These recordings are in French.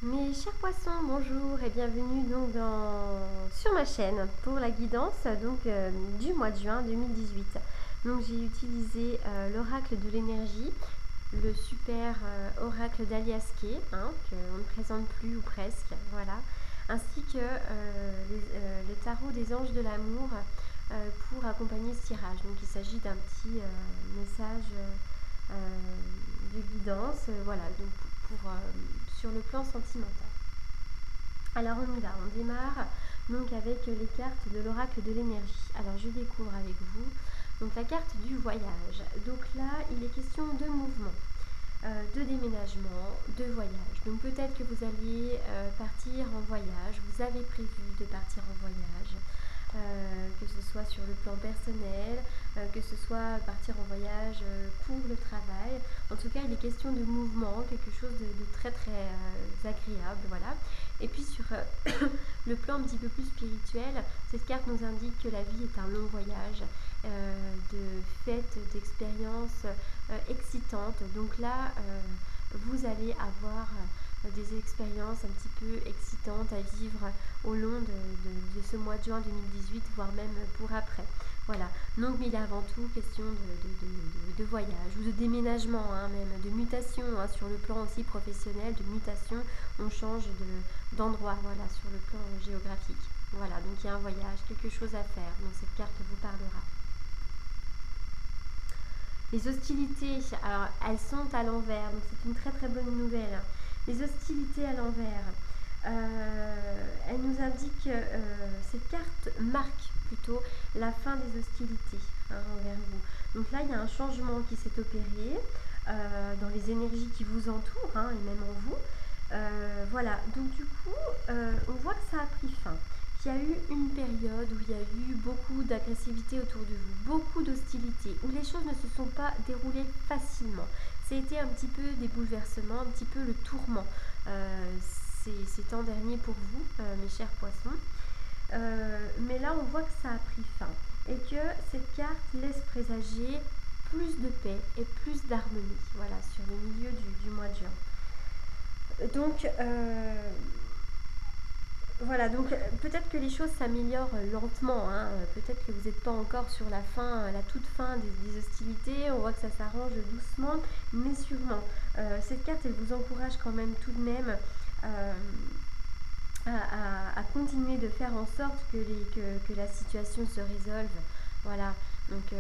Mes chers poissons, bonjour et bienvenue sur ma chaîne pour la guidance du mois de juin 2018. Donc j'ai utilisé l'oracle de l'énergie, le super oracle d'Alias Kay, qu'on ne présente plus ou presque, voilà, ainsi que le tarot des anges de l'amour pour accompagner ce tirage. Donc il s'agit d'un petit message de guidance, voilà, donc sur le plan sentimental. Alors on y va, on démarre donc avec les cartes de l'oracle de l'énergie. Alors je découvre avec vous donc la carte du voyage. Donc là, il est question de mouvement, de déménagement, de voyage. Donc peut-être que vous alliez partir en voyage, vous avez prévu de partir en voyage, que ce soit sur le plan personnel, que ce soit partir en voyage pour le travail. En tout cas, il est question de mouvement, quelque chose de très très agréable, voilà. Et puis sur le plan un petit peu plus spirituel, cette carte nous indique que la vie est un long voyage, de fêtes, d'expériences excitantes. Donc là, vous allez avoir des expériences un petit peu excitantes à vivre au long de ce mois de juin 2018, voire même pour après. Voilà, donc il est avant tout question de voyage ou de déménagement, même de mutation, sur le plan aussi professionnel, de mutation, on change d'endroit, voilà, sur le plan géographique. Voilà, donc il y a un voyage, quelque chose à faire, donc cette carte vous parlera. Les hostilités, alors elles sont à l'envers, donc c'est une très très bonne nouvelle. Les hostilités à l'envers, elle nous indique, cette carte marque plutôt la fin des hostilités envers vous. Donc là, il y a un changement qui s'est opéré dans les énergies qui vous entourent, et même en vous. Voilà, donc du coup, on voit que ça a pris fin. Qu'il y a eu une période où il y a eu beaucoup d'agressivité autour de vous, beaucoup d'hostilité, où les choses ne se sont pas déroulées facilement. C'était un petit peu des bouleversements, un petit peu le tourment ces temps derniers pour vous, mes chers poissons. Mais là, on voit que ça a pris fin et que cette carte laisse présager plus de paix et plus d'harmonie, voilà, sur le milieu du mois de juin. Donc, voilà, donc peut-être que les choses s'améliorent lentement, peut-être que vous n'êtes pas encore sur la fin, la toute fin des hostilités, on voit que ça s'arrange doucement, mais sûrement. Cette carte, elle vous encourage quand même tout de même à continuer de faire en sorte que la situation se résolve. Voilà, donc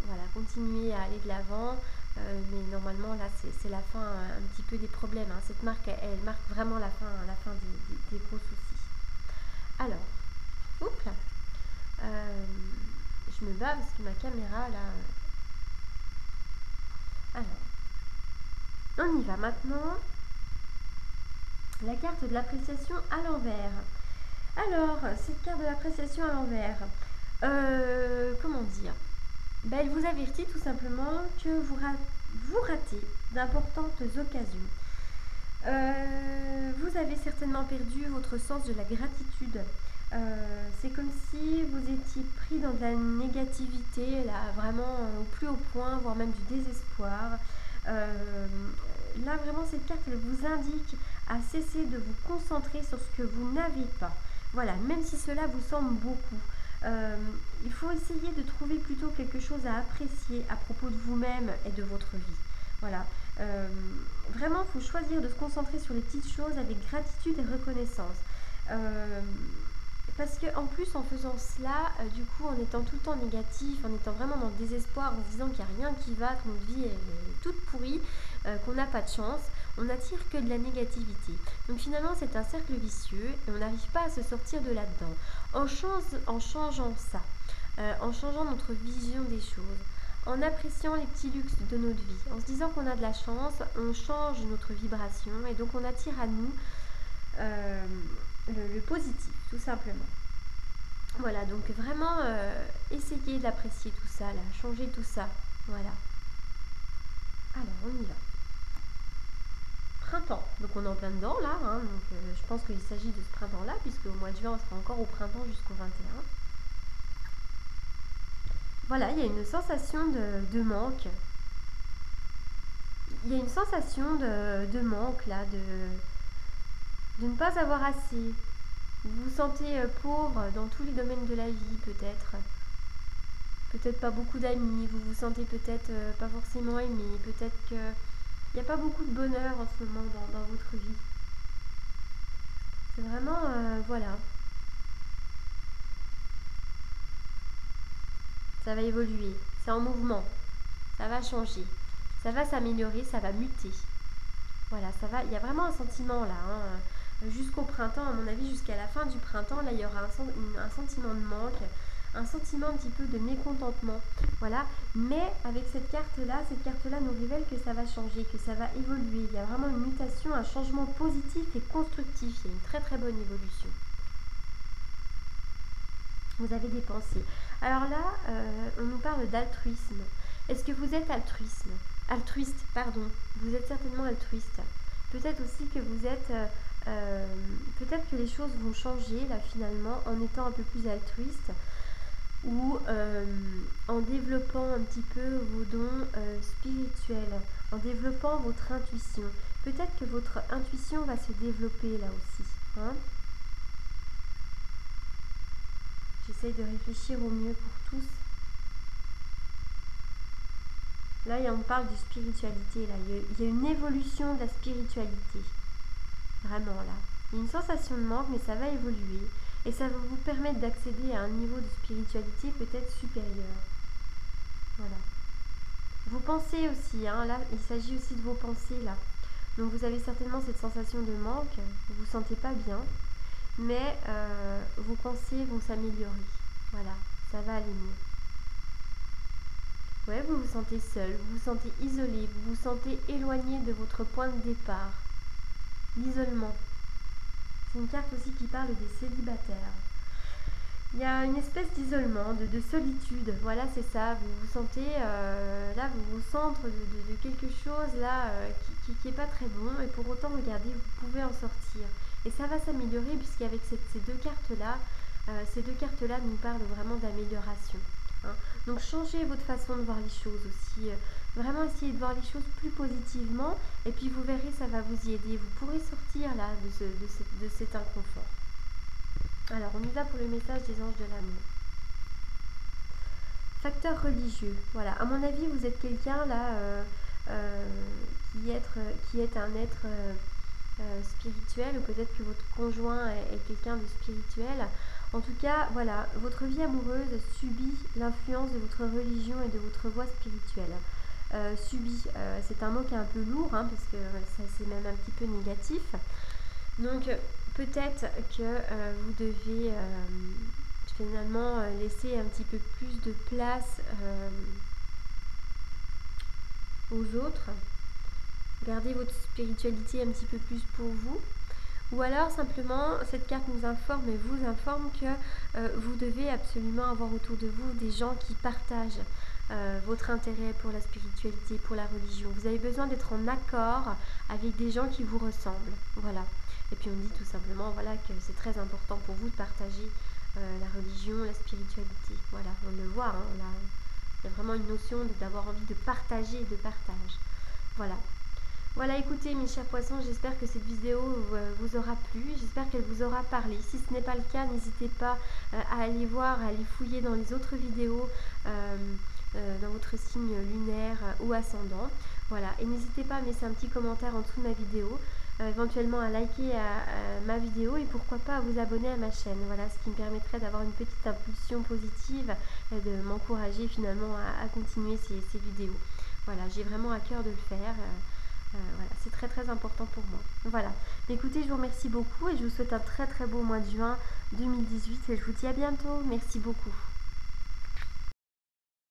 voilà, continuez à aller de l'avant. Mais normalement là c'est la fin un petit peu des problèmes, cette marque elle marque vraiment la fin des gros soucis. Alors, oups là, je me bats parce que ma caméra là, alors on y va maintenant. La carte de l'appréciation à l'envers. Alors cette carte de l'appréciation à l'envers, comment dire, elle vous avertit tout simplement que vous ratez d'importantes occasions. Vous avez certainement perdu votre sens de la gratitude. C'est comme si vous étiez pris dans de la négativité, là, vraiment au plus haut point, voire même du désespoir. Là, vraiment, cette carte, elle vous indique à cesser de vous concentrer sur ce que vous n'avez pas. Voilà, même si cela vous semble beaucoup. Il faut essayer de trouver plutôt quelque chose à apprécier à propos de vous-même et de votre vie. Voilà. Vraiment, il faut choisir de se concentrer sur les petites choses avec gratitude et reconnaissance. Parce qu'en plus, en faisant cela, du coup, en étant tout le temps négatif, en étant vraiment dans le désespoir, en se disant qu'il n'y a rien qui va, que notre vie est toute pourrie, qu'on n'a pas de chance, on n'attire que de la négativité. Donc finalement, c'est un cercle vicieux et on n'arrive pas à se sortir de là-dedans. En changeant ça, en changeant notre vision des choses, en appréciant les petits luxes de notre vie, en se disant qu'on a de la chance, on change notre vibration et donc on attire à nous le positif, tout simplement. Voilà, donc vraiment essayez d'apprécier tout ça, là, changer tout ça. Voilà. Alors, on y va. Printemps, donc on est en plein dedans là, donc je pense qu'il s'agit de ce printemps-là, puisque au mois de juin on sera encore au printemps jusqu'au 21. Voilà, il y a une sensation de manque. Il y a une sensation de manque là, de ne pas avoir assez. Vous vous sentez pauvre dans tous les domaines de la vie, peut-être. Peut-être pas beaucoup d'amis, vous vous sentez peut-être pas forcément aimé, peut-être qu'il n'y a pas beaucoup de bonheur en ce moment dans votre vie. C'est vraiment, voilà, ça va évoluer, c'est en mouvement, ça va changer, ça va s'améliorer, ça va muter. Voilà, ça va, il y a vraiment un sentiment là, hein. Jusqu'au printemps, à mon avis, jusqu'à la fin du printemps, là, il y aura un sentiment de manque, un sentiment un petit peu de mécontentement, voilà. Mais avec cette carte-là nous révèle que ça va changer, que ça va évoluer. Il y a vraiment une mutation, un changement positif et constructif. Il y a une très très bonne évolution. Vous avez des pensées. Alors là, on nous parle d'altruisme. Est-ce que vous êtes altruiste, pardon. Vous êtes certainement altruiste. Peut-être aussi que vous êtes... peut-être que les choses vont changer là finalement en étant un peu plus altruiste ou en développant un petit peu vos dons spirituels, en développant votre intuition. Peut-être que votre intuition va se développer là aussi. Hein. J'essaye de réfléchir au mieux pour tous. Là, on parle de spiritualité. Là. Il y a une évolution de la spiritualité. Vraiment, là. Il y a une sensation de manque, mais ça va évoluer. Et ça va vous permettre d'accéder à un niveau de spiritualité peut-être supérieur. Voilà. Vos pensées aussi, hein. Là, il s'agit aussi de vos pensées, là. Donc, vous avez certainement cette sensation de manque. Vous ne vous sentez pas bien. Mais vos pensées vont s'améliorer. Voilà, ça va aller mieux. Ouais, vous vous sentez seul, vous vous sentez isolé, vous vous sentez éloigné de votre point de départ. L'isolement. C'est une carte aussi qui parle des célibataires. Il y a une espèce d'isolement, de solitude. Voilà, c'est ça. Vous vous sentez, là, vous vous centre de quelque chose là qui n'est pas très bon. Et pour autant, regardez, vous pouvez en sortir. Et ça va s'améliorer puisqu'avec ces deux cartes-là nous parlent vraiment d'amélioration. Hein. Donc changez votre façon de voir les choses aussi. Vraiment essayez de voir les choses plus positivement. Et puis vous verrez, ça va vous y aider. Vous pourrez sortir là de cet inconfort. Alors, on y va pour le message des anges de l'amour. Facteur religieux. Voilà, à mon avis, vous êtes quelqu'un là qui est un être spirituel, ou peut-être que votre conjoint est quelqu'un de spirituel. En tout cas, voilà, votre vie amoureuse subit l'influence de votre religion et de votre voie spirituelle. Subit, c'est un mot qui est un peu lourd, hein, parce que c'est même un petit peu négatif. Donc, peut-être que vous devez finalement laisser un petit peu plus de place aux autres. Gardez votre spiritualité un petit peu plus pour vous. Ou alors simplement, cette carte nous informe et vous informe que vous devez absolument avoir autour de vous des gens qui partagent votre intérêt pour la spiritualité, pour la religion. Vous avez besoin d'être en accord avec des gens qui vous ressemblent. Voilà. Et puis on dit tout simplement voilà, que c'est très important pour vous de partager la religion, la spiritualité. Voilà, on le voit, hein, il y a vraiment une notion d'avoir envie de partager et de partage. Voilà. Voilà, écoutez mes chers poissons, j'espère que cette vidéo vous aura plu, j'espère qu'elle vous aura parlé. Si ce n'est pas le cas, n'hésitez pas à aller voir, à aller fouiller dans les autres vidéos, dans votre signe lunaire ou ascendant. Voilà, et n'hésitez pas à laisser un petit commentaire en dessous de ma vidéo, éventuellement à liker ma vidéo et pourquoi pas à vous abonner à ma chaîne. Voilà, ce qui me permettrait d'avoir une petite impulsion positive et de m'encourager finalement à continuer ces vidéos. Voilà, j'ai vraiment à cœur de le faire. Voilà, c'est très très important pour moi. Voilà. Écoutez, je vous remercie beaucoup et je vous souhaite un très très beau mois de juin 2018 et je vous dis à bientôt. Merci beaucoup.